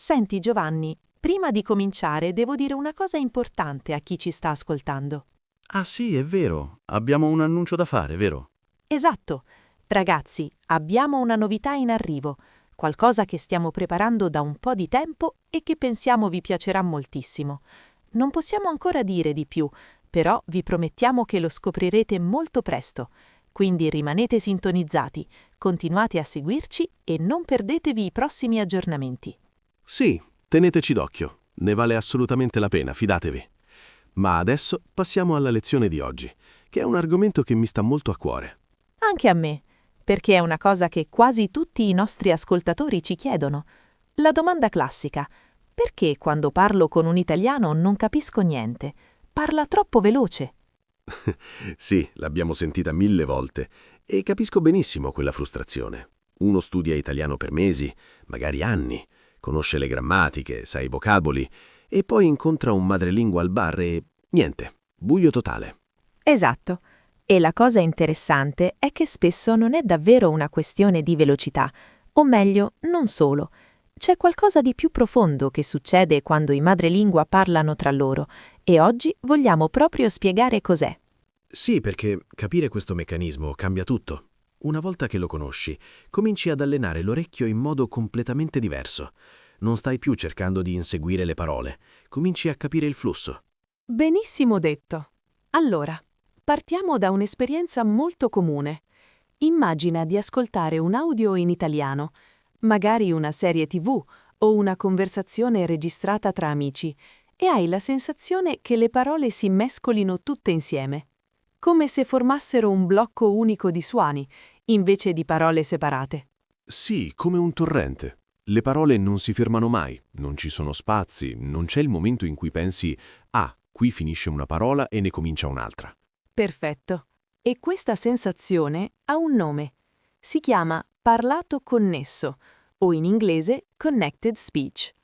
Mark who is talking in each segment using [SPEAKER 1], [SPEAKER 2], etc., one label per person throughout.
[SPEAKER 1] Senti Giovanni, prima di cominciare devo dire una cosa importante a chi ci sta ascoltando.
[SPEAKER 2] Ah sì, è vero. Abbiamo un annuncio da fare, vero?
[SPEAKER 1] Esatto. Ragazzi, abbiamo una novità in arrivo, qualcosa che stiamo preparando da un po' di tempo e che pensiamo vi piacerà moltissimo. Non possiamo ancora dire di più, però vi promettiamo che lo scoprirete molto presto. Quindi rimanete sintonizzati, continuate a seguirci e non perdetevi i prossimi aggiornamenti.
[SPEAKER 2] Sì, teneteci d'occhio. Ne vale assolutamente la pena, fidatevi. Ma adesso passiamo alla lezione di oggi, che è un argomento che mi sta molto a cuore.
[SPEAKER 1] Anche a me, perché è una cosa che quasi tutti i nostri ascoltatori ci chiedono. La domanda classica: perché quando parlo con un italiano non capisco niente? Parla troppo veloce.
[SPEAKER 2] Sì, l'abbiamo sentita 1000 volte e capisco benissimo quella frustrazione. Uno studia italiano per mesi, magari anni, conosce le grammatiche, sa i vocaboli e poi incontra un madrelingua al bar e niente, buio totale.
[SPEAKER 1] Esatto. E la cosa interessante è che spesso non è davvero una questione di velocità, o meglio, non solo. C'è qualcosa di più profondo che succede quando i madrelingua parlano tra loro, e oggi vogliamo proprio spiegare cos'è.
[SPEAKER 2] Sì, perché capire questo meccanismo cambia tutto. Una volta che lo conosci, cominci ad allenare l'orecchio in modo completamente diverso. Non stai più cercando di inseguire le parole, cominci a capire il flusso.
[SPEAKER 1] Benissimo detto. Allora, partiamo da un'esperienza molto comune. Immagina di ascoltare un audio in italiano, magari una serie TV o una conversazione registrata tra amici, e hai la sensazione che le parole si mescolino tutte insieme, come se formassero un blocco unico di suoni, invece di parole separate.
[SPEAKER 2] Sì, come un torrente. Le parole non si fermano mai, non ci sono spazi, non c'è il momento in cui pensi «Ah, qui finisce una parola e ne comincia un'altra».
[SPEAKER 1] Perfetto. E questa sensazione ha un nome. Si chiama parlato connesso, o in inglese connected speech.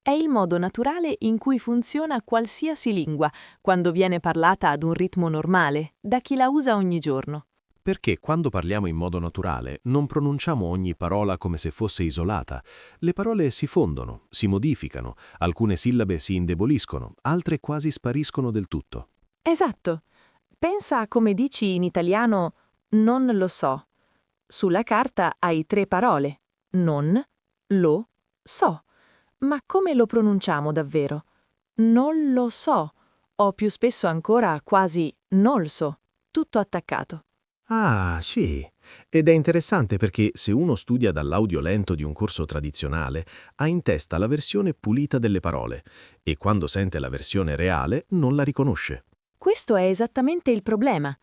[SPEAKER 1] È il modo naturale in cui funziona qualsiasi lingua quando viene parlata ad un ritmo normale, da chi la usa ogni giorno.
[SPEAKER 2] Perché quando parliamo in modo naturale non pronunciamo ogni parola come se fosse isolata. Le parole si fondono, si modificano, alcune sillabe si indeboliscono, altre quasi spariscono del tutto.
[SPEAKER 1] Esatto. Pensa a come dici in italiano non lo so. Sulla carta hai tre parole: non, lo, so. Ma come lo pronunciamo davvero? Non lo so, o più spesso ancora quasi non so, tutto attaccato.
[SPEAKER 2] Ah, sì. Ed è interessante perché se uno studia dall'audio lento di un corso tradizionale, ha in testa la versione pulita delle parole e quando sente la versione reale non la riconosce.
[SPEAKER 1] Questo è esattamente il problema.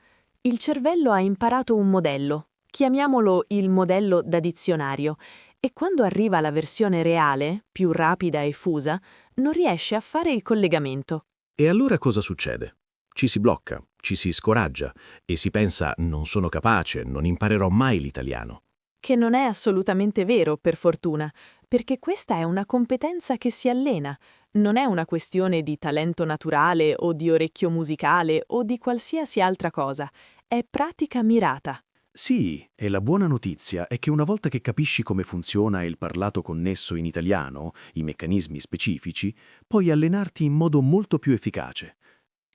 [SPEAKER 1] Il cervello ha imparato un modello, chiamiamolo il modello da dizionario, e quando arriva la versione reale, più rapida e fusa, non riesce a fare il collegamento.
[SPEAKER 2] E allora cosa succede? Ci si blocca, ci si scoraggia e si pensa non sono capace, non imparerò mai l'italiano.
[SPEAKER 1] Che non è assolutamente vero, per fortuna, perché questa è una competenza che si allena, non è una questione di talento naturale o di orecchio musicale o di qualsiasi altra cosa, è pratica mirata.
[SPEAKER 2] Sì, e la buona notizia è che una volta che capisci come funziona il parlato connesso in italiano, i meccanismi specifici, puoi allenarti in modo molto più efficace.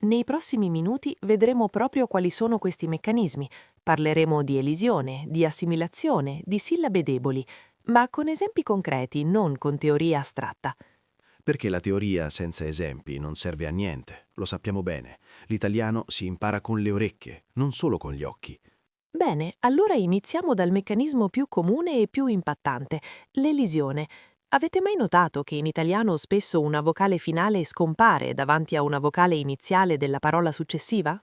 [SPEAKER 1] Nei prossimi minuti vedremo proprio quali sono questi meccanismi. Parleremo di elisione, di assimilazione, di sillabe deboli, ma con esempi concreti, non con teoria astratta.
[SPEAKER 2] Perché la teoria senza esempi non serve a niente, lo sappiamo bene. L'italiano si impara con le orecchie, non solo con gli occhi.
[SPEAKER 1] Bene, allora iniziamo dal meccanismo più comune e più impattante, l'elisione. Avete mai notato che in italiano spesso una vocale finale scompare davanti a una vocale iniziale della parola successiva?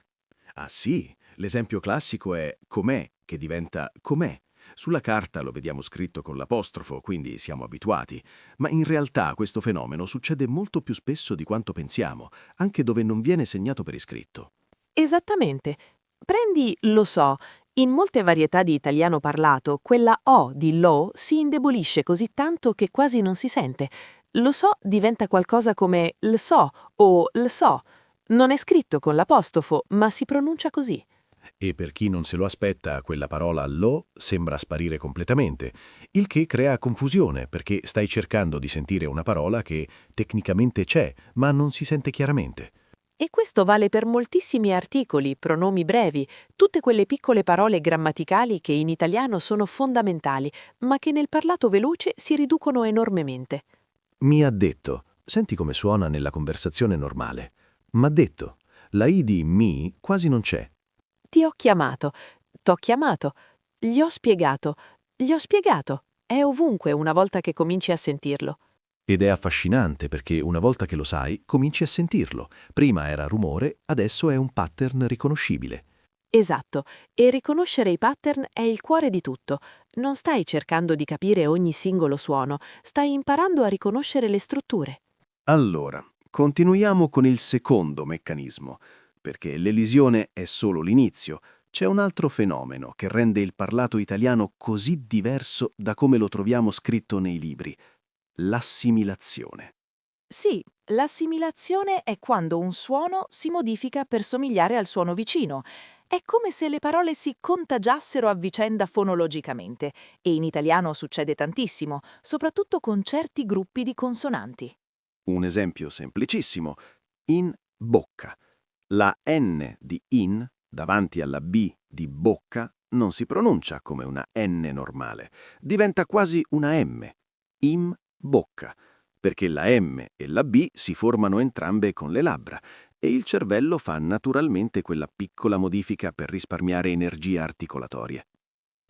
[SPEAKER 2] Ah sì, l'esempio classico è com'è, che diventa com'è. Sulla carta lo vediamo scritto con l'apostrofo, quindi siamo abituati, ma in realtà questo fenomeno succede molto più spesso di quanto pensiamo, anche dove non viene segnato per iscritto.
[SPEAKER 1] Esattamente. Prendi lo so. In molte varietà di italiano parlato, quella O di lo si indebolisce così tanto che quasi non si sente. Lo so diventa qualcosa come l so o l so. Non è scritto con l'apostrofo, ma si pronuncia così.
[SPEAKER 2] e per chi non se lo aspetta quella parola lo sembra sparire completamente, il che crea confusione perché stai cercando di sentire una parola che tecnicamente c'è, ma non si sente chiaramente.
[SPEAKER 1] E questo vale per moltissimi articoli, pronomi brevi, tutte quelle piccole parole grammaticali che in italiano sono fondamentali, ma che nel parlato veloce si riducono enormemente.
[SPEAKER 2] Mi ha detto, senti come suona nella conversazione normale. M'ha detto, la I di mi quasi non c'è.
[SPEAKER 1] Ti ho chiamato, t'ho chiamato, gli ho spiegato, gli ho spiegato. È ovunque una volta che cominci a sentirlo.
[SPEAKER 2] Ed è affascinante perché una volta che lo sai, cominci a sentirlo. Prima era rumore, adesso è un pattern riconoscibile.
[SPEAKER 1] Esatto, e riconoscere i pattern è il cuore di tutto. Non stai cercando di capire ogni singolo suono, stai imparando a riconoscere le strutture.
[SPEAKER 3] Allora, continuiamo con il secondo meccanismo, perché l'elisione è solo l'inizio. C'è un altro fenomeno che rende il parlato italiano così diverso da come lo troviamo scritto nei libri: l'assimilazione.
[SPEAKER 4] Sì, l'assimilazione è quando un suono si modifica per somigliare al suono vicino. È come se le parole si contagiassero a vicenda fonologicamente, e in italiano succede tantissimo, soprattutto con certi gruppi di consonanti.
[SPEAKER 3] Un esempio semplicissimo: in bocca. La N di in davanti alla B di bocca non si pronuncia come una N normale, diventa quasi una M, in bocca, perché la M e la B si formano entrambe con le labbra e il cervello fa naturalmente quella piccola modifica per risparmiare energie articolatorie.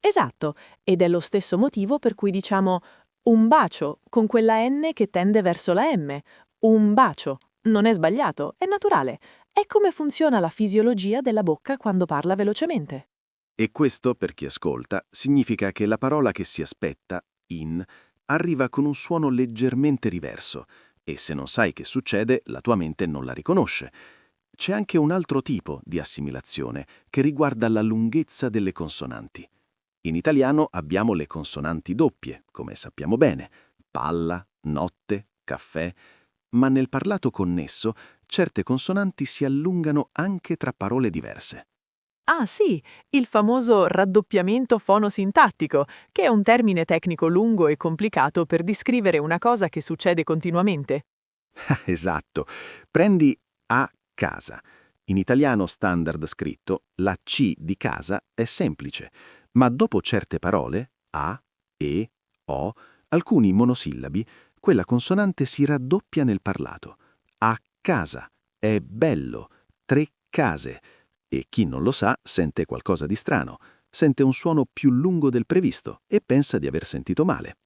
[SPEAKER 4] Esatto, ed è lo stesso motivo per cui diciamo un bacio con quella N che tende verso la M. Un bacio. Non è sbagliato, è naturale. È come funziona la fisiologia della bocca quando parla velocemente.
[SPEAKER 3] E questo, per chi ascolta, significa che la parola che si aspetta, in, arriva con un suono leggermente diverso e se non sai che succede, la tua mente non la riconosce. C'è anche un altro tipo di assimilazione che riguarda la lunghezza delle consonanti. In italiano abbiamo le consonanti doppie, come sappiamo bene: palla, notte, caffè, ma nel parlato connesso certe consonanti si allungano anche tra parole diverse.
[SPEAKER 4] Ah sì, il famoso raddoppiamento fonosintattico, che è un termine tecnico lungo e complicato per descrivere una cosa che succede continuamente.
[SPEAKER 3] Esatto. Prendi a casa. In italiano standard scritto, la C di casa è semplice, ma dopo certe parole, a, e, o, alcuni monosillabi, quella consonante si raddoppia nel parlato. A casa, è bello, tre case. E chi non lo sa sente qualcosa di strano, sente un suono più lungo del previsto e pensa di aver sentito male.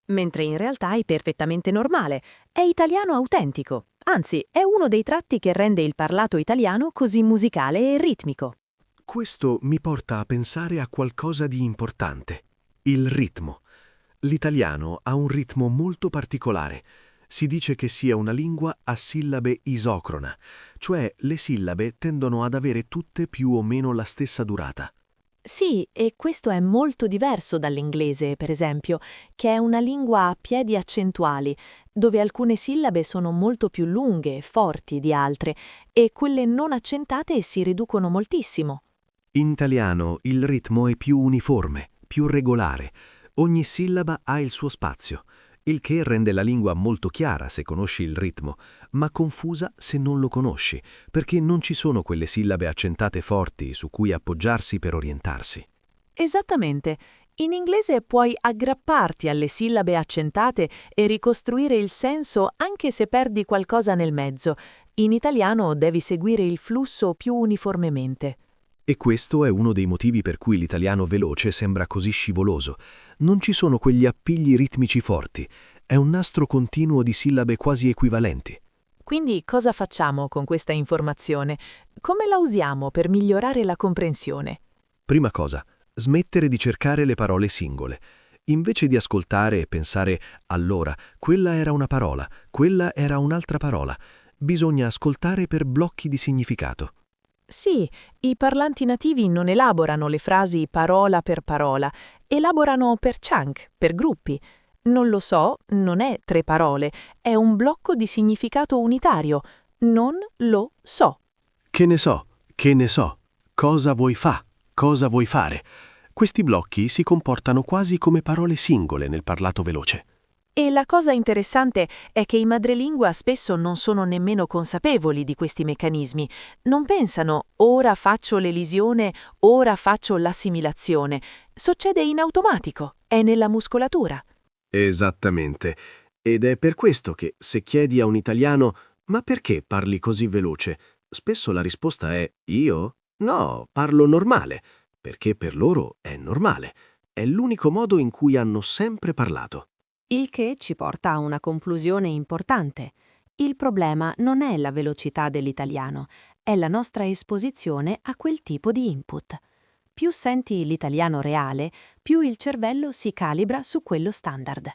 [SPEAKER 4] Mentre in realtà è perfettamente normale, è italiano autentico, anzi è uno dei tratti che rende il parlato italiano così musicale e ritmico.
[SPEAKER 5] Questo mi porta a pensare a qualcosa di importante: il ritmo. L'italiano ha un ritmo molto particolare. Si dice che sia una lingua a sillabe isocrona, cioè le sillabe tendono ad avere tutte più o meno la stessa durata.
[SPEAKER 4] Sì, e questo è molto diverso dall'inglese, per esempio, che è una lingua a piedi accentuali, dove alcune sillabe sono molto più lunghe e forti di altre, e quelle non accentate si riducono moltissimo.
[SPEAKER 5] In italiano il ritmo è più uniforme, più regolare. Ogni sillaba ha il suo spazio, il che rende la lingua molto chiara se conosci il ritmo, ma confusa se non lo conosci, perché non ci sono quelle sillabe accentate forti su cui appoggiarsi per orientarsi.
[SPEAKER 4] Esattamente. In inglese puoi aggrapparti alle sillabe accentate e ricostruire il senso anche se perdi qualcosa nel mezzo. In italiano devi seguire il flusso più uniformemente.
[SPEAKER 5] E questo è uno dei motivi per cui l'italiano veloce sembra così scivoloso. Non ci sono quegli appigli ritmici forti, è un nastro continuo di sillabe quasi equivalenti.
[SPEAKER 4] Quindi cosa facciamo con questa informazione? Come la usiamo per migliorare la comprensione?
[SPEAKER 5] Prima cosa, smettere di cercare le parole singole. Invece di ascoltare e pensare «allora, quella era una parola, quella era un'altra parola», bisogna ascoltare per blocchi di significato.
[SPEAKER 4] Sì, i parlanti nativi non elaborano le frasi parola per parola, elaborano per chunk, per gruppi. Non lo so, non è tre parole, è un blocco di significato unitario. Non lo so.
[SPEAKER 5] Che ne so, che ne so.
[SPEAKER 3] cosa vuoi fa, cosa vuoi fare. Questi blocchi si comportano quasi come parole singole nel parlato veloce.
[SPEAKER 4] E la cosa interessante è che i madrelingua spesso non sono nemmeno consapevoli di questi meccanismi. Non pensano ora faccio l'elisione, ora faccio l'assimilazione. Succede in automatico, è nella muscolatura.
[SPEAKER 3] Esattamente. Ed è per questo che se chiedi a un italiano «Ma perché parli così veloce?» Spesso la risposta è «Io? No, parlo normale», perché per loro è normale. È l'unico modo in cui hanno sempre parlato.
[SPEAKER 1] Il che ci porta a una conclusione importante. Il problema non è la velocità dell'italiano, è la nostra esposizione a quel tipo di input. Più senti l'italiano reale, più il cervello si calibra su quello standard.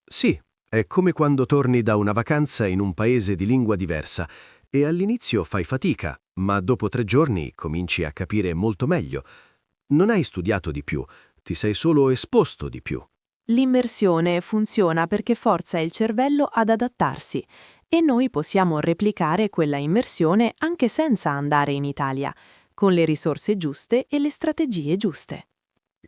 [SPEAKER 3] Sì, è come quando torni da una vacanza in un paese di lingua diversa e all'inizio fai fatica, ma dopo 3 giorni cominci a capire molto meglio. Non hai studiato di più, ti sei solo esposto di più.
[SPEAKER 1] L'immersione funziona perché forza il cervello ad adattarsi e noi possiamo replicare quella immersione anche senza andare in Italia, con le risorse giuste e le strategie giuste.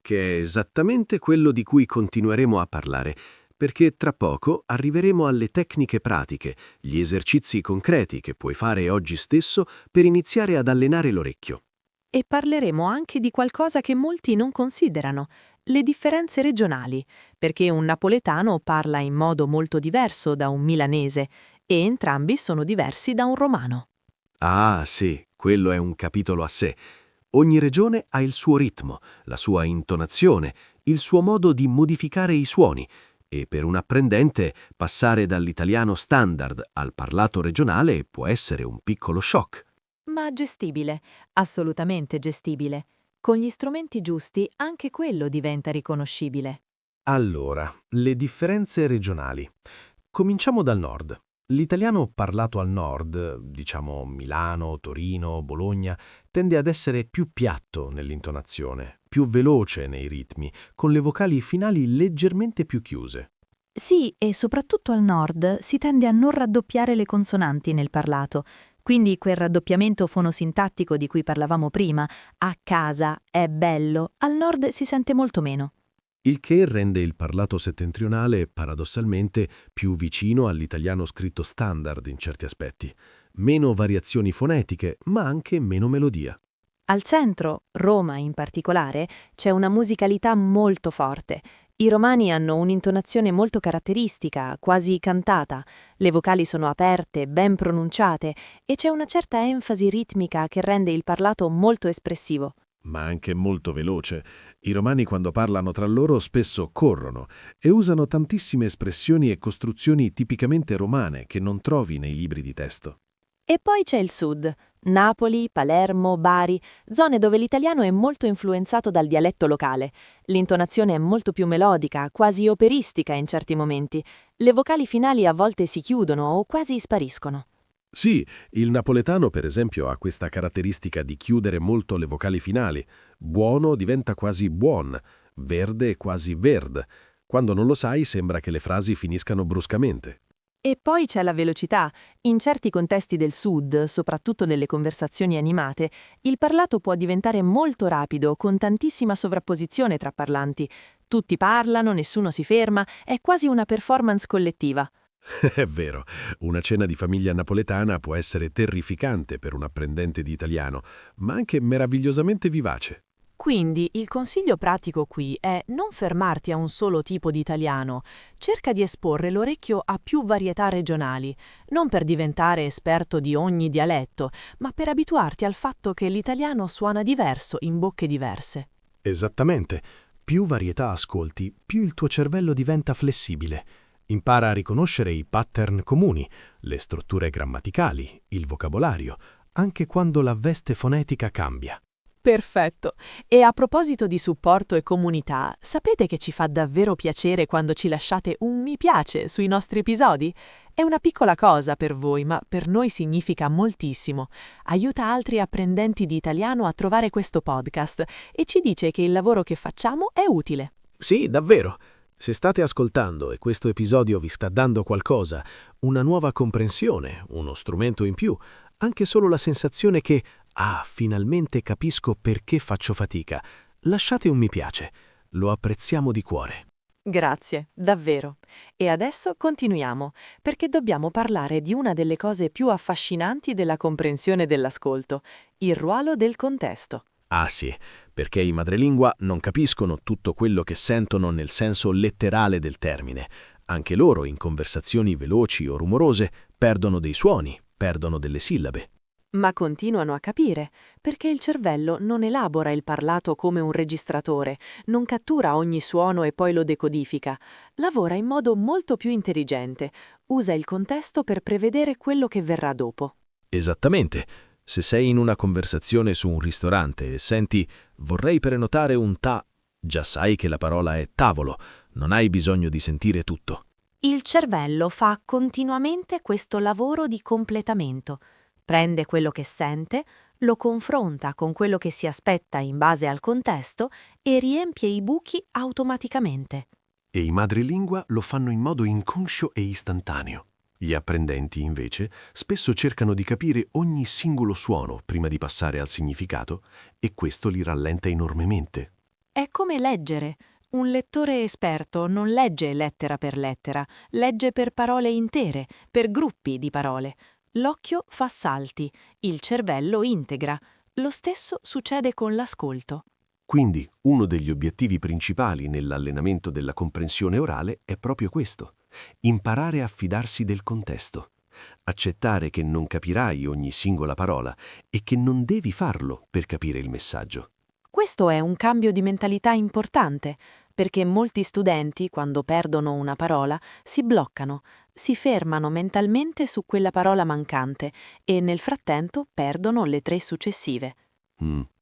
[SPEAKER 3] Che è esattamente quello di cui continueremo a parlare, perché tra poco arriveremo alle tecniche pratiche, gli esercizi concreti che puoi fare oggi stesso per iniziare ad allenare l'orecchio.
[SPEAKER 1] E parleremo anche di qualcosa che molti non considerano, le differenze regionali, perché un napoletano parla in modo molto diverso da un milanese e entrambi sono diversi da un romano.
[SPEAKER 3] Ah, sì, quello è un capitolo a sé. Ogni regione ha il suo ritmo, la sua intonazione, il suo modo di modificare i suoni e per un apprendente passare dall'italiano standard al parlato regionale può essere un piccolo shock.
[SPEAKER 1] Ma gestibile, assolutamente gestibile. Con gli strumenti giusti anche quello diventa riconoscibile.
[SPEAKER 5] Allora, le differenze regionali. Cominciamo dal nord. L'italiano parlato al nord, diciamo Milano, Torino, Bologna, tende ad essere più piatto nell'intonazione, più veloce nei ritmi, con le vocali finali leggermente più chiuse.
[SPEAKER 6] Sì, e soprattutto al nord si tende a non raddoppiare le consonanti nel parlato. Quindi quel raddoppiamento fonosintattico di cui parlavamo prima, a casa, è bello, al nord si sente molto meno.
[SPEAKER 5] Il che rende il parlato settentrionale, paradossalmente, più vicino all'italiano scritto standard in certi aspetti. Meno variazioni fonetiche, ma anche meno melodia.
[SPEAKER 1] Al centro, Roma in particolare, c'è una musicalità molto forte. I romani hanno un'intonazione molto caratteristica, quasi cantata. Le vocali sono aperte, ben pronunciate e c'è una certa enfasi ritmica che rende il parlato molto espressivo.
[SPEAKER 7] Ma anche molto veloce. I romani quando parlano tra loro spesso corrono e usano tantissime espressioni e costruzioni tipicamente romane che non trovi nei libri di testo.
[SPEAKER 1] E poi c'è il sud, Napoli, Palermo, Bari, zone dove l'italiano è molto influenzato dal dialetto locale. L'intonazione è molto più melodica, quasi operistica in certi momenti. Le vocali finali a volte si chiudono o quasi spariscono.
[SPEAKER 7] Sì, il napoletano per esempio ha questa caratteristica di chiudere molto le vocali finali. Buono diventa quasi buon, verde quasi verd. Quando non lo sai sembra che le frasi finiscano bruscamente.
[SPEAKER 1] E poi c'è la velocità. In certi contesti del sud, soprattutto nelle conversazioni animate, il parlato può diventare molto rapido, con tantissima sovrapposizione tra parlanti. Tutti parlano, nessuno si ferma, è quasi una performance collettiva.
[SPEAKER 7] È vero, una cena di famiglia napoletana può essere terrificante per un apprendente di italiano, ma anche meravigliosamente vivace.
[SPEAKER 4] Quindi il consiglio pratico qui è non fermarti a un solo tipo di italiano, cerca di esporre l'orecchio a più varietà regionali, non per diventare esperto di ogni dialetto, ma per abituarti al fatto che l'italiano suona diverso in bocche diverse.
[SPEAKER 5] Esattamente. Più varietà ascolti, più il tuo cervello diventa flessibile. Impara a riconoscere i pattern comuni, le strutture grammaticali, il vocabolario, anche quando la veste fonetica cambia.
[SPEAKER 4] Perfetto. E a proposito di supporto e comunità, sapete che ci fa davvero piacere quando ci lasciate un mi piace sui nostri episodi? È una piccola cosa per voi, ma per noi significa moltissimo. Aiuta altri apprendenti di italiano a trovare questo podcast e ci dice che il lavoro che facciamo è utile.
[SPEAKER 5] Sì, davvero. Se state ascoltando e questo episodio vi sta dando qualcosa, una nuova comprensione, uno strumento in più, anche solo la sensazione che Ah, finalmente capisco perché faccio fatica. Lasciate un mi piace. Lo apprezziamo di cuore.
[SPEAKER 1] Grazie, davvero. E adesso continuiamo, perché dobbiamo parlare di una delle cose più affascinanti della comprensione dell'ascolto, il ruolo del contesto.
[SPEAKER 5] Ah sì, perché i madrelingua non capiscono tutto quello che sentono nel senso letterale del termine. Anche loro, in conversazioni veloci o rumorose, perdono dei suoni, perdono delle sillabe.
[SPEAKER 1] Ma continuano a capire, perché il cervello non elabora il parlato come un registratore, non cattura ogni suono e poi lo decodifica. Lavora in modo molto più intelligente, usa il contesto per prevedere quello che verrà dopo.
[SPEAKER 5] Esattamente. Se sei in una conversazione su un ristorante e senti «vorrei prenotare un già sai che la parola è tavolo, non hai bisogno di sentire tutto.
[SPEAKER 6] Il cervello fa continuamente questo lavoro di completamento. Prende quello che sente, lo confronta con quello che si aspetta in base al contesto e riempie i buchi automaticamente.
[SPEAKER 7] E i madrelingua lo fanno in modo inconscio e istantaneo. Gli apprendenti, invece, spesso cercano di capire ogni singolo suono prima di passare al significato e questo li rallenta enormemente.
[SPEAKER 6] È come leggere. Un lettore esperto non legge lettera per lettera, legge per parole intere, per gruppi di parole. L'occhio fa salti, il cervello integra. Lo stesso succede con l'ascolto.
[SPEAKER 7] Quindi, uno degli obiettivi principali nell'allenamento della comprensione orale è proprio questo: imparare a fidarsi del contesto, accettare che non capirai ogni singola parola e che non devi farlo per capire il messaggio.
[SPEAKER 1] Questo è un cambio di mentalità importante, perché molti studenti, quando perdono una parola, si bloccano, si fermano mentalmente su quella parola mancante e nel frattempo perdono le 3 successive.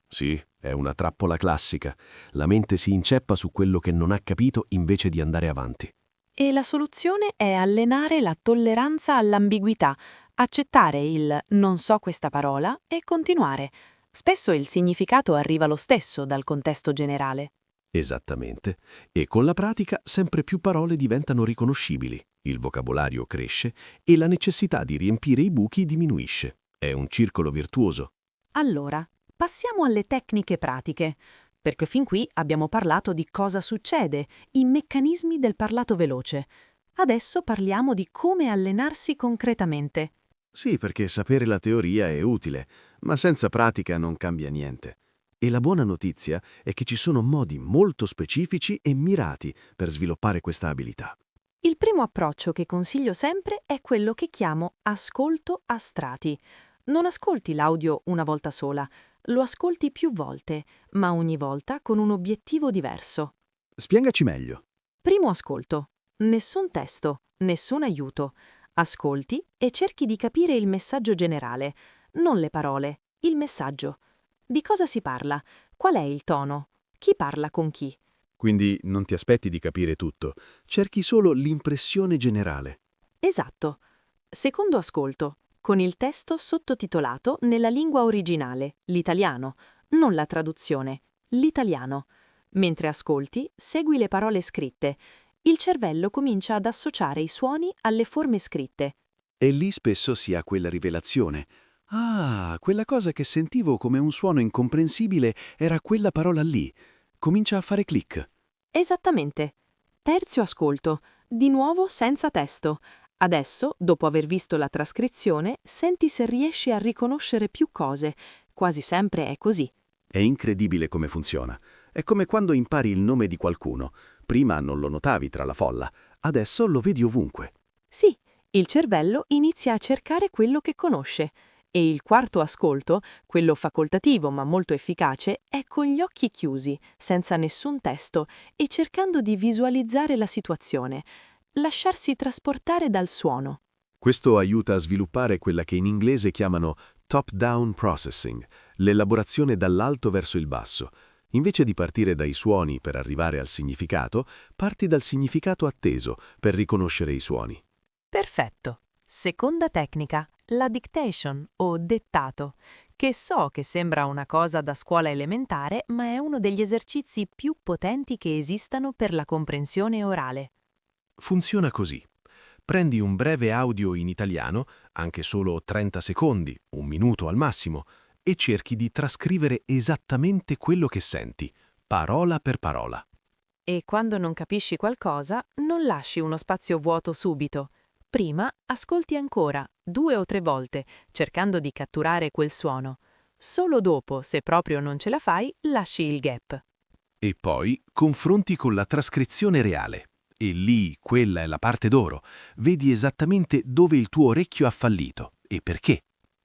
[SPEAKER 7] Sì, è una trappola classica. La mente si inceppa su quello che non ha capito invece di andare avanti.
[SPEAKER 1] E la soluzione è allenare la tolleranza all'ambiguità, accettare il non so questa parola e continuare. Spesso il significato arriva lo stesso dal contesto generale.
[SPEAKER 7] Esattamente. E con la pratica sempre più parole diventano riconoscibili, il vocabolario cresce e la necessità di riempire i buchi diminuisce. È un circolo virtuoso.
[SPEAKER 1] Allora, passiamo alle tecniche pratiche, perché fin qui abbiamo parlato di cosa succede, i meccanismi del parlato veloce. Adesso parliamo di come allenarsi concretamente.
[SPEAKER 3] Sì, perché sapere la teoria è utile, ma senza pratica non cambia niente. E la buona notizia è che ci sono modi molto specifici e mirati per sviluppare questa abilità.
[SPEAKER 1] Il primo approccio che consiglio sempre è quello che chiamo ascolto a strati. Non ascolti l'audio una volta sola, lo ascolti più volte, ma ogni volta con un obiettivo diverso.
[SPEAKER 3] Spiegaci meglio.
[SPEAKER 1] Primo ascolto. Nessun testo, nessun aiuto. Ascolti e cerchi di capire il messaggio generale, non le parole, il messaggio. Di cosa si parla? Qual è il tono? Chi parla con chi?
[SPEAKER 3] Quindi non ti aspetti di capire tutto, cerchi solo l'impressione generale.
[SPEAKER 1] Esatto. Secondo ascolto. Con il testo sottotitolato nella lingua originale, l'italiano, non la traduzione, l'italiano. Mentre ascolti, segui le parole scritte. Il cervello comincia ad associare i suoni alle forme scritte.
[SPEAKER 3] E lì spesso si ha quella rivelazione. Ah, quella cosa che sentivo come un suono incomprensibile era quella parola lì. Comincia a fare click.
[SPEAKER 1] Esattamente. Terzo ascolto. Di nuovo senza testo. Adesso, dopo aver visto la trascrizione, senti se riesci a riconoscere più cose. Quasi sempre è così.
[SPEAKER 3] È incredibile come funziona. È come quando impari il nome di qualcuno. Prima non lo notavi tra la folla, adesso lo vedi ovunque.
[SPEAKER 1] Sì, il cervello inizia a cercare quello che conosce. E il quarto ascolto, quello facoltativo ma molto efficace, è con gli occhi chiusi, senza nessun testo e cercando di visualizzare la situazione. Lasciarsi trasportare dal suono.
[SPEAKER 3] Questo aiuta a sviluppare quella che in inglese chiamano top-down processing, l'elaborazione dall'alto verso il basso. Invece di partire dai suoni per arrivare al significato, parti dal significato atteso per riconoscere i suoni.
[SPEAKER 1] Perfetto. Seconda tecnica, la dictation o dettato, che so che sembra una cosa da scuola elementare, ma è uno degli esercizi più potenti che esistano per la comprensione orale.
[SPEAKER 7] Funziona così. Prendi un breve audio in italiano, anche solo 30 secondi, un minuto al massimo,
[SPEAKER 5] e cerchi di trascrivere esattamente quello che senti, parola per parola.
[SPEAKER 1] E quando non capisci qualcosa, non lasci uno spazio vuoto subito. Prima ascolti ancora, 2 o 3 volte, cercando di catturare quel suono. Solo dopo, se proprio non ce la fai, lasci il gap.
[SPEAKER 5] E poi confronti con la trascrizione reale. E lì, quella è la parte d'oro. Vedi esattamente dove il tuo orecchio ha fallito e perché.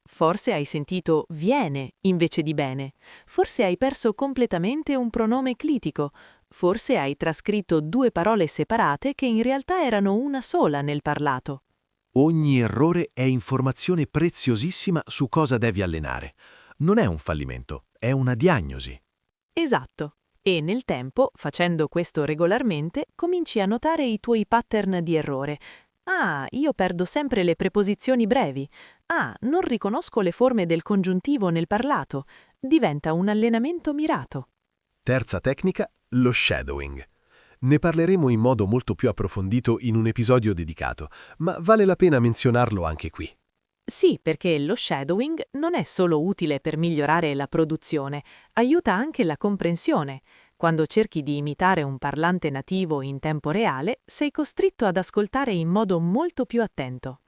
[SPEAKER 1] Forse hai sentito viene invece di bene. Forse hai perso completamente un pronome clitico. Forse hai trascritto 2 parole separate che in realtà erano una sola nel parlato.
[SPEAKER 5] Ogni errore è informazione preziosissima su cosa devi allenare. Non è un fallimento, è una diagnosi.
[SPEAKER 1] Esatto. E nel tempo, facendo questo regolarmente, cominci a notare i tuoi pattern di errore. Ah, io perdo sempre le preposizioni brevi. Ah, non riconosco le forme del congiuntivo nel parlato. Diventa un allenamento mirato.
[SPEAKER 5] Terza tecnica, lo shadowing. Ne parleremo in modo molto più approfondito in un episodio dedicato, ma vale la pena menzionarlo anche qui.
[SPEAKER 1] Sì, perché lo shadowing non è solo utile per migliorare la produzione, aiuta anche la comprensione. Quando cerchi di imitare un parlante nativo in tempo reale, sei costretto ad ascoltare in modo molto più attento.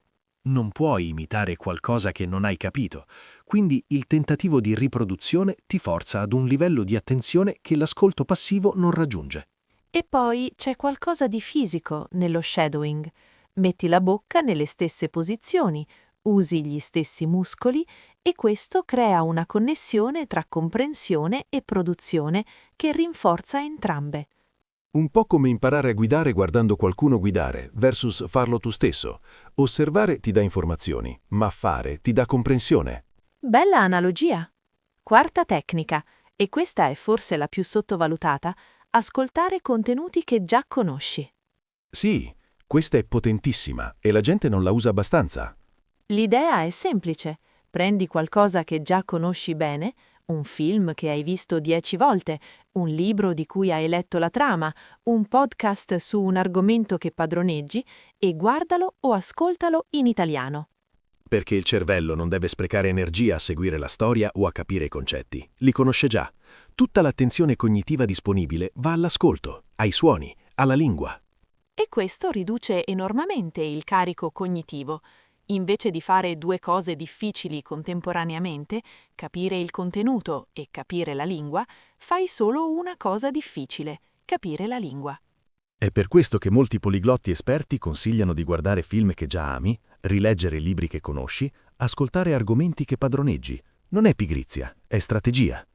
[SPEAKER 5] Non puoi imitare qualcosa che non hai capito, quindi il tentativo di riproduzione ti forza ad un livello di attenzione che l'ascolto passivo non raggiunge.
[SPEAKER 1] E poi c'è qualcosa di fisico nello shadowing. Metti la bocca nelle stesse posizioni, usi gli stessi muscoli e questo crea una connessione tra comprensione e produzione che rinforza entrambe.
[SPEAKER 7] Un po' come imparare a guidare guardando qualcuno guidare versus farlo tu stesso. Osservare ti dà informazioni, ma fare ti dà comprensione.
[SPEAKER 1] Bella analogia. Quarta tecnica, e questa è forse la più sottovalutata, ascoltare contenuti che già conosci.
[SPEAKER 7] Sì, questa è potentissima e la gente non la usa abbastanza.
[SPEAKER 1] L'idea è semplice. Prendi qualcosa che già conosci bene, un film che hai visto 10 volte, un libro di cui hai letto la trama, un podcast su un argomento che padroneggi e guardalo o ascoltalo in italiano.
[SPEAKER 7] Perché il cervello non deve sprecare energia a seguire la storia o a capire i concetti. Li conosce già. Tutta l'attenzione cognitiva disponibile va all'ascolto, ai suoni, alla lingua.
[SPEAKER 1] E questo riduce enormemente il carico cognitivo. Invece di fare 2 cose difficili contemporaneamente, capire il contenuto e capire la lingua, fai solo una cosa difficile, capire la lingua.
[SPEAKER 8] È per questo che molti poliglotti esperti consigliano di guardare film che già ami, rileggere libri che conosci, ascoltare argomenti che padroneggi. Non è pigrizia, è strategia.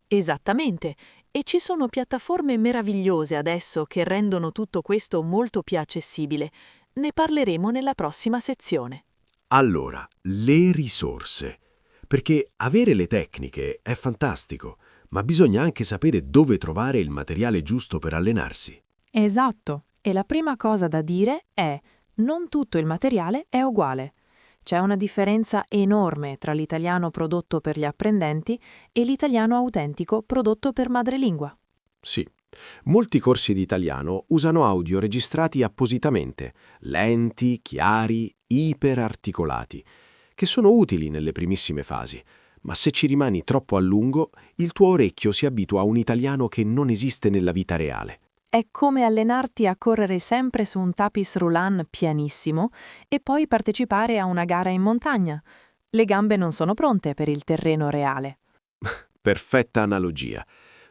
[SPEAKER 1] Esattamente. E ci sono piattaforme meravigliose adesso che rendono tutto questo molto più accessibile. Ne parleremo nella prossima sezione.
[SPEAKER 2] Allora, le risorse. Perché avere le tecniche è fantastico, ma bisogna anche sapere dove trovare il materiale giusto per allenarsi.
[SPEAKER 1] Esatto. E la prima cosa da dire è: non tutto il materiale è uguale. C'è una differenza enorme tra l'italiano prodotto per gli apprendenti e l'italiano autentico prodotto per madrelingua.
[SPEAKER 2] Sì, molti corsi di italiano usano audio registrati appositamente, lenti, chiari, iperarticolati, che sono utili nelle primissime fasi, ma se ci rimani troppo a lungo, il tuo orecchio si abitua a un italiano che non esiste nella vita reale.
[SPEAKER 1] È come allenarti a correre sempre su un tapis roulant pianissimo e poi partecipare a una gara in montagna. Le gambe non sono pronte per il terreno reale.
[SPEAKER 2] Perfetta analogia.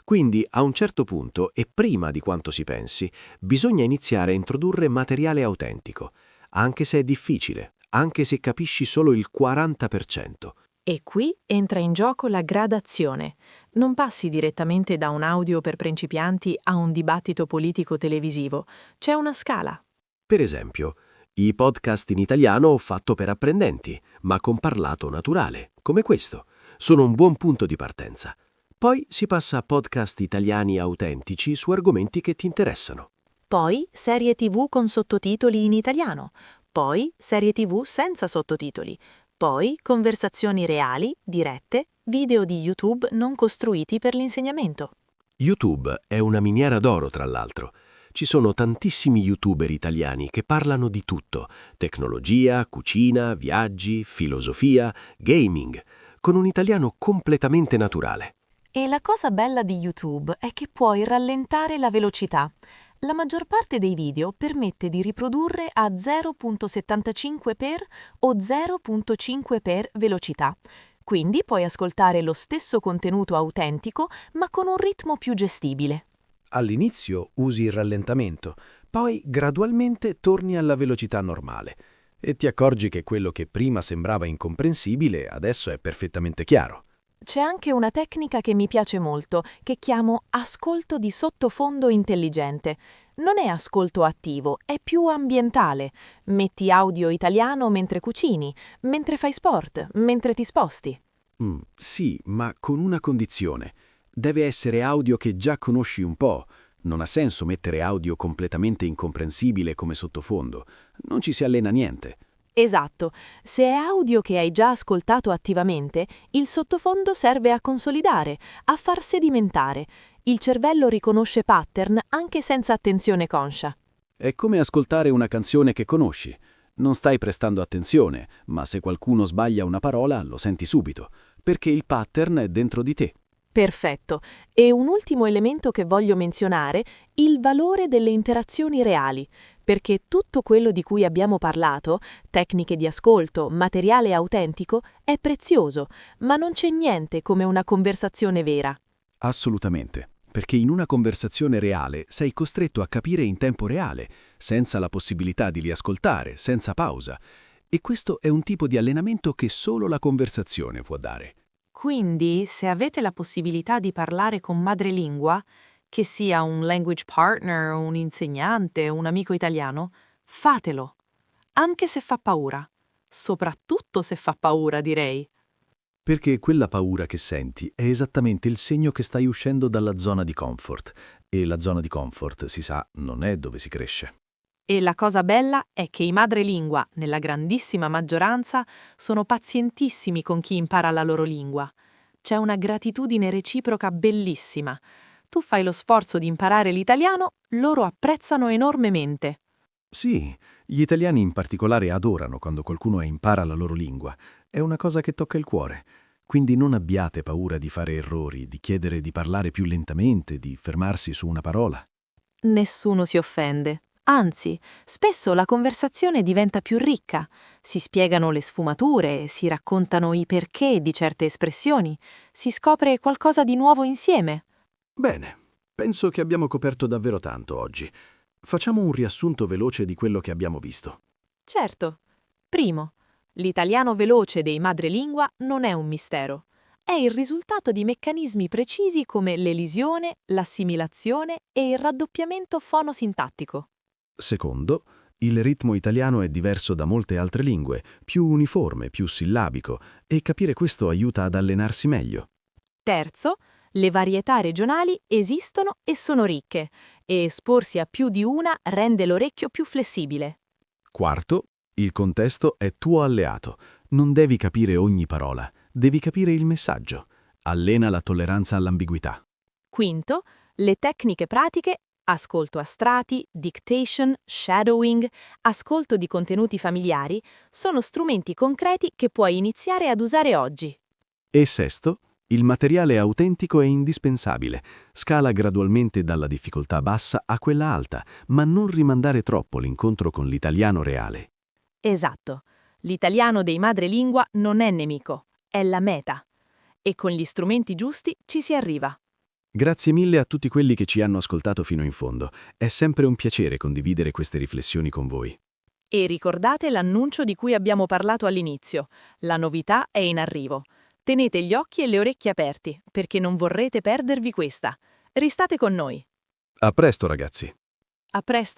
[SPEAKER 2] Quindi, a un certo punto, e prima di quanto si pensi, bisogna iniziare a introdurre materiale autentico, anche se è difficile, anche se capisci solo il 40%.
[SPEAKER 1] E qui entra in gioco la gradazione. Non passi direttamente da un audio per principianti a un dibattito politico televisivo. C'è una scala.
[SPEAKER 2] Per esempio, i podcast in italiano fatto per apprendenti, ma con parlato naturale, come questo, sono un buon punto di partenza. Poi si passa a podcast italiani autentici su argomenti che ti interessano.
[SPEAKER 1] Poi serie TV con sottotitoli in italiano. Poi serie TV senza sottotitoli. Poi conversazioni reali, dirette, video di YouTube non costruiti per l'insegnamento.
[SPEAKER 2] YouTube è una miniera d'oro, tra l'altro. Ci sono tantissimi YouTuber italiani che parlano di tutto: tecnologia, cucina, viaggi, filosofia, gaming. con un italiano completamente naturale.
[SPEAKER 4] E la cosa bella di YouTube è che puoi rallentare la velocità. La maggior parte dei video permette di riprodurre a 0.75x o 0.5x velocità. Quindi puoi ascoltare lo stesso contenuto autentico, ma con un ritmo più gestibile.
[SPEAKER 9] All'inizio usi il rallentamento, poi gradualmente torni alla velocità normale e ti accorgi che quello che prima sembrava incomprensibile adesso è perfettamente chiaro.
[SPEAKER 4] C'è anche una tecnica che mi piace molto, che chiamo ascolto di sottofondo intelligente. Non è ascolto attivo, è più ambientale. Metti audio italiano mentre cucini, mentre fai sport, mentre ti sposti.
[SPEAKER 3] Sì, ma con una condizione. Deve essere audio che già conosci un po'. Non ha senso mettere audio completamente incomprensibile come sottofondo. Non ci si allena niente.
[SPEAKER 4] Esatto, se è audio che hai già ascoltato attivamente, il sottofondo serve a consolidare, a far sedimentare. Il cervello riconosce pattern anche senza attenzione conscia.
[SPEAKER 3] È come ascoltare una canzone che conosci. Non stai prestando attenzione, ma se qualcuno sbaglia una parola lo senti subito, perché il pattern è dentro di te.
[SPEAKER 4] Perfetto. E un ultimo elemento che voglio menzionare, il valore delle interazioni reali, perché tutto quello di cui abbiamo parlato, tecniche di ascolto, materiale autentico, è prezioso, ma non c'è niente come una conversazione vera.
[SPEAKER 3] Assolutamente, perché in una conversazione reale sei costretto a capire in tempo reale, senza la possibilità di riascoltare, senza pausa. E questo è un tipo di allenamento che solo la conversazione può dare.
[SPEAKER 4] Quindi, se avete la possibilità di parlare con madrelingua, che sia un language partner, un insegnante, un amico italiano, fatelo, anche se fa paura. Soprattutto se fa paura, direi.
[SPEAKER 3] Perché quella paura che senti è esattamente il segno che stai uscendo dalla zona di comfort. E la zona di comfort, si sa, non è dove si cresce.
[SPEAKER 4] E la cosa bella è che i madrelingua, nella grandissima maggioranza, sono pazientissimi con chi impara la loro lingua. C'è una gratitudine reciproca bellissima. Tu fai lo sforzo di imparare l'italiano, loro apprezzano enormemente.
[SPEAKER 3] Sì, gli italiani in particolare adorano quando qualcuno impara la loro lingua. È una cosa che tocca il cuore. Quindi non abbiate paura di fare errori, di chiedere di parlare più lentamente, di fermarsi su una parola.
[SPEAKER 4] Nessuno si offende. Anzi, spesso la conversazione diventa più ricca. Si spiegano le sfumature, si raccontano i perché di certe espressioni, si scopre qualcosa di nuovo insieme.
[SPEAKER 3] Bene, penso che abbiamo coperto davvero tanto oggi. Facciamo un riassunto veloce di quello che abbiamo visto.
[SPEAKER 4] Certo. Primo, l'italiano veloce dei madrelingua non è un mistero. È il risultato di meccanismi precisi come l'elisione, l'assimilazione e il raddoppiamento fonosintattico.
[SPEAKER 3] Secondo, il ritmo italiano è diverso da molte altre lingue, più uniforme, più sillabico, e capire questo aiuta ad allenarsi meglio.
[SPEAKER 4] Terzo, le varietà regionali esistono e sono ricche, e esporsi a più di una rende l'orecchio più flessibile.
[SPEAKER 3] Quarto, il contesto è tuo alleato. Non devi capire ogni parola, devi capire il messaggio. Allena la tolleranza all'ambiguità.
[SPEAKER 4] Quinto, le tecniche pratiche, ascolto a strati, dictation, shadowing, ascolto di contenuti familiari, sono strumenti concreti che puoi iniziare ad usare oggi.
[SPEAKER 3] E sesto, il materiale autentico è indispensabile. Scala gradualmente dalla difficoltà bassa a quella alta, ma non rimandare troppo l'incontro con l'italiano reale.
[SPEAKER 4] Esatto. L'italiano dei madrelingua non è nemico, è la meta. E con gli strumenti giusti ci si arriva.
[SPEAKER 3] Grazie mille a tutti quelli che ci hanno ascoltato fino in fondo. È sempre un piacere condividere queste riflessioni con voi.
[SPEAKER 4] E ricordate l'annuncio di cui abbiamo parlato all'inizio. La novità è in arrivo. Tenete gli occhi e le orecchie aperti, perché non vorrete perdervi questa. Ristate con noi.
[SPEAKER 3] A presto, ragazzi!
[SPEAKER 4] A presto!